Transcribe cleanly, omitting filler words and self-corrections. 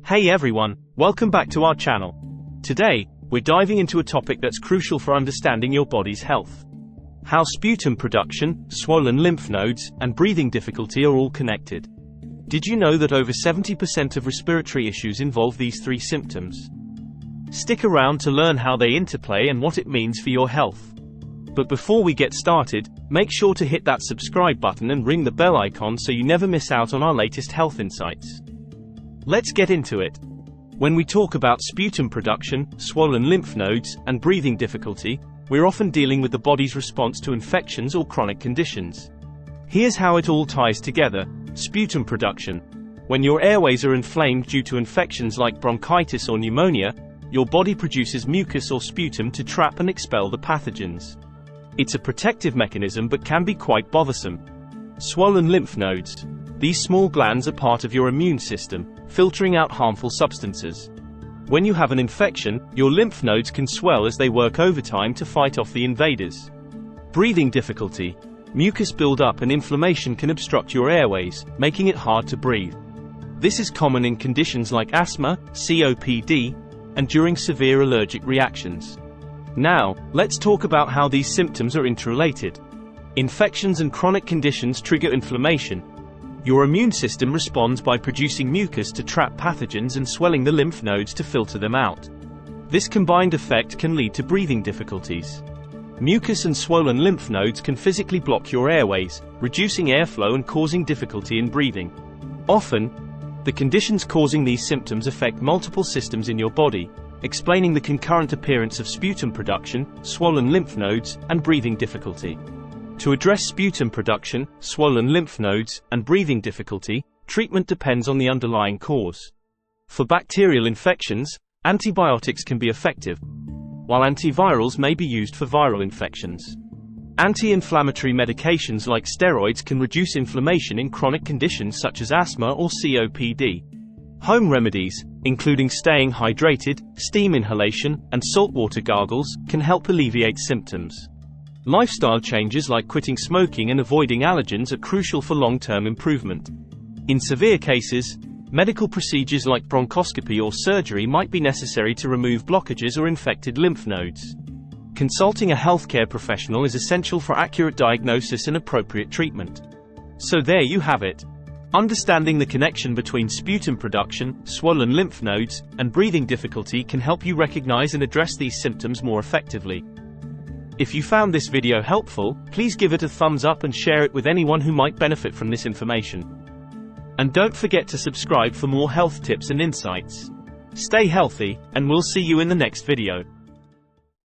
Hey everyone, welcome back to our channel. Today, we're diving into a topic that's crucial for understanding your body's health. How sputum production, swollen lymph nodes, and breathing difficulty are all connected. Did you know that over 70% of respiratory issues involve these three symptoms? Stick around to learn how they interplay and what it means for your health. But before we get started, make sure to hit that subscribe button and ring the bell icon so you never miss out on our latest health insights. Let's get into it. When we talk about sputum production, swollen lymph nodes, and breathing difficulty, we're often dealing with the body's response to infections or chronic conditions. Here's how it all ties together. Sputum production. When your airways are inflamed due to infections like bronchitis or pneumonia, your body produces mucus or sputum to trap and expel the pathogens. It's a protective mechanism but can be quite bothersome. Swollen lymph nodes. These small glands are part of your immune system, filtering out harmful substances. When you have an infection, your lymph nodes can swell as they work overtime to fight off the invaders. Breathing difficulty. Mucus buildup and inflammation can obstruct your airways, making it hard to breathe. This is common in conditions like asthma, COPD, and during severe allergic reactions. Now, let's talk about how these symptoms are interrelated. Infections and chronic conditions trigger inflammation. Your immune system responds by producing mucus to trap pathogens and swelling the lymph nodes to filter them out. This combined effect can lead to breathing difficulties. Mucus and swollen lymph nodes can physically block your airways, reducing airflow and causing difficulty in breathing. Often, the conditions causing these symptoms affect multiple systems in your body, explaining the concurrent appearance of sputum production, swollen lymph nodes, and breathing difficulty. To address sputum production, swollen lymph nodes, and breathing difficulty, treatment depends on the underlying cause. For bacterial infections, antibiotics can be effective, while antivirals may be used for viral infections. Anti-inflammatory medications like steroids can reduce inflammation in chronic conditions such as asthma or COPD. Home remedies, including staying hydrated, steam inhalation, and saltwater gargles, can help alleviate symptoms. Lifestyle changes like quitting smoking and avoiding allergens are crucial for long-term improvement. In severe cases, medical procedures like bronchoscopy or surgery might be necessary to remove blockages or infected lymph nodes. Consulting a healthcare professional is essential for accurate diagnosis and appropriate treatment. So there you have it. Understanding the connection between sputum production, swollen lymph nodes, and breathing difficulty can help you recognize and address these symptoms more effectively. If you found this video helpful, please give it a thumbs up and share it with anyone who might benefit from this information. And don't forget to subscribe for more health tips and insights. Stay healthy, and we'll see you in the next video.